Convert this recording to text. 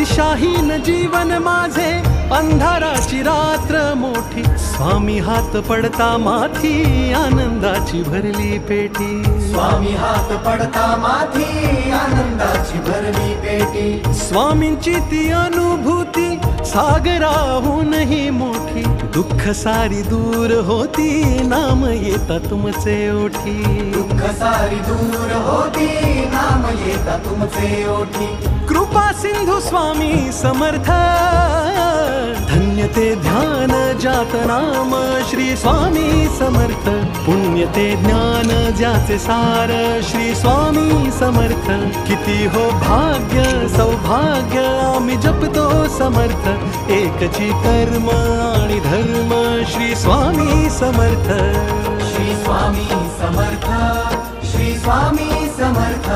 दिशाहीन जीवन माझे अंधाराची रात्र मोठी स्वामी हात पडता माथी आनंदाची भरली पेटी स्वामी हात पडता माथी आनंदाची भरली पेटी स्वामींची ती अनुभूती सागराहूनही मोठी दुःख सारी दूर होती नाम येता तुमचे ओठी दुःख सारी दूर होती नाम येता तुमचे ओठी कृपा सिंधू स्वामी समर्थ धन्य ते ध्यान जात नाम श्री स्वामी समर्थ पुण्य ते ज्ञान ज्याचे सार श्री स्वामी समर्थ किती हो भाग्य सौभाग्य आम्ही जपतो समर्थ एकची कर्म आणि धर्म श्री स्वामी समर्थ श्री स्वामी समर्थ श्री स्वामी समर्थ